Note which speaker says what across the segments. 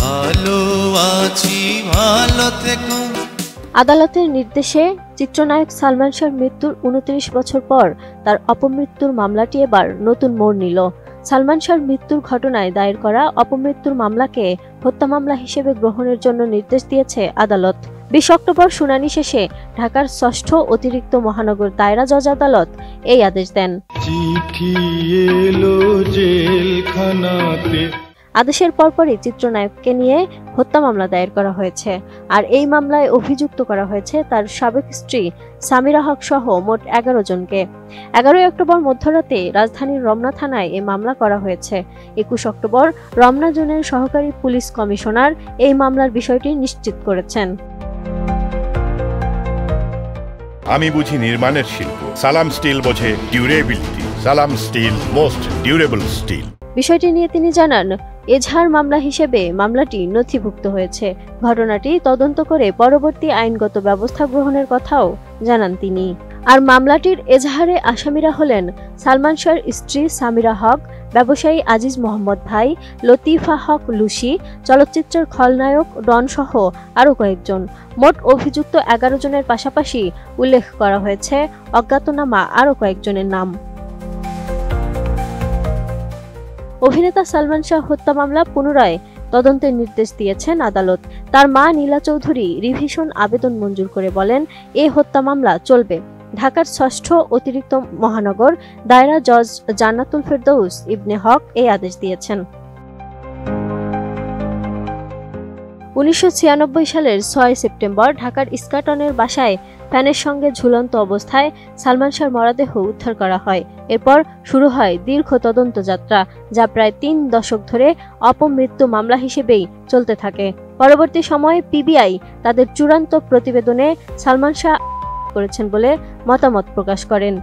Speaker 1: ভালো আছি, ভালো থেকো।
Speaker 2: আদালতের নির্দেশে চিত্রনায়ক সালমান শাহর মৃত্যুর ২৯ বছর পর তার অপমৃত্যুর মামলাটি এবার নতুন মোড় নিল। সালমান শাহর মৃত্যুর ঘটনায় দায়ের করা অপমৃত্যুর মামলাকে হত্যা মামলা হিসেবে গ্রহণের জন্য নির্দেশ দিয়েছে আদালত। ২০ অক্টোবর শুনানি শেষে ঢাকার ৬ষ্ঠ অতিরিক্ত মহানগর দায়রা জজ আদালত এই আদেশ দেন। আদেশের পরপরই চিত্রনায়ককে নিয়ে হত্যা মামলা দায়ের করা হয়েছে। আর এই মামলায় অভিযুক্ত করা হয়েছে তার সাবেক স্ত্রী সামিরা হক সহ মোট ১১ জনকে। ১১ অক্টোবর মধ্যরাতে রাজধানীর রমনা থানায় এই মামলা করা হয়েছে। ২১ অক্টোবর রমনা জোনের সহকারী পুলিশ কমিশনার এই মামলার বিষয়টি নিশ্চিত করেছেন।
Speaker 3: আমি বুঝি নির্মাণের শিল্প, সালাম স্টিল বোঝে ডিউরেবিলিটি। সালাম স্টিল, মোস্ট ডিউরেবল স্টিল।
Speaker 2: বিষয়টি নিয়ে তিনি জানান, এজাহার মামলা হিসেবে মামলাটি নথিভুক্ত হয়েছে। ঘটনাটি তদন্ত করে পরবর্তী আইনগত ব্যবস্থা গ্রহণের কথাও জানান তিনি। আর মামলাটির এজাহারে আসামিরা হলেন সালমান শাহর স্ত্রী সামিরা হক, ব্যবসায়ী আজিজ মোহাম্মদ ভাই, লতিফা হক লুসি, চলচ্চিত্রের খলনায়ক ডন সহ আরও কয়েকজন। মোট অভিযুক্ত ১১ জনের পাশাপাশি উল্লেখ করা হয়েছে অজ্ঞাতনামা আরও কয়েকজনের নাম। অভিনেতা সালমান শাহ হত্যা মামলা পুনরায় তদন্তের নির্দেশ দিয়েছেন আদালত। তার মা নীলা চৌধুরী রিভিশন আবেদন মঞ্জুর করে বলেন, এ হত্যা মামলা চলবে। ঢাকার ৬ষ্ঠ অতিরিক্ত মহানগর দায়রা জজ জান্নাতুল ফেরদৌস ইবনে হক এই আদেশ দিয়েছেন। ১৯৯৬ সালের ৬ সেপ্টেম্বর ঢাকার ইস্কাটনের বাসায় ফ্যানের সঙ্গে ঝুলন্ত অবস্থায় সালমান শাহর মরদেহ উদ্ধার করা হয়। এরপর শুরু হয় দীর্ঘ তদন্ত যাত্রা, যা প্রায় ৩ দশক ধরে অপমৃত্যু মামলা হিসেবেই চলতে থাকে। পরবর্তী সময়ে পিবিআই তাদের চূড়ান্ত প্রতিবেদনে সালমান শাহ করেছেন বলে মতামত প্রকাশ করেন।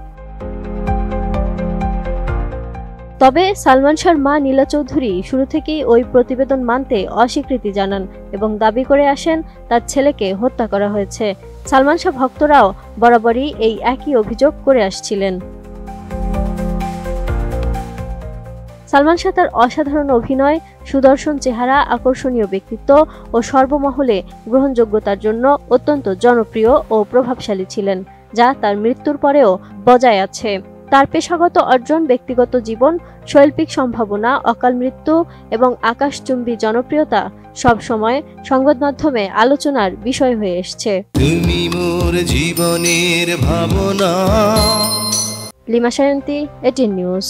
Speaker 2: তবে সালমান শাহর মা নীলা চৌধুরী শুরু থেকেই ওই প্রতিবেদন মানতে অস্বীকৃতি জানান এবং দাবি করে আসেন তার ছেলেকে হত্যা করা হয়েছে। সালমান শাহ ভক্তরাও বরাবরই এই একই অভিযোগ করে আসছিলেন। সালমান শাহ তার অসাধারণ অভিনয়, সুদর্শন চেহারা, আকর্ষণীয় ব্যক্তিত্ব ও সর্বমহলে গ্রহণযোগ্যতার জন্য অত্যন্ত জনপ্রিয় ও প্রভাবশালী ছিলেন, যা তার মৃত্যুর পরেও বজায় আছে। তার পেশাগত অর্জন, ব্যক্তিগত জীবন, শৈল্পিক সম্ভাবনা, অকাল মৃত্যু এবং আকাশচুম্বী জনপ্রিয়তা সব সময় সংবাদ মাধ্যমে আলোচনার বিষয় হয়ে এসেছে।
Speaker 1: তুমি মোর জীবনের ভাবনা।
Speaker 2: Lima Sayanti, ATN news.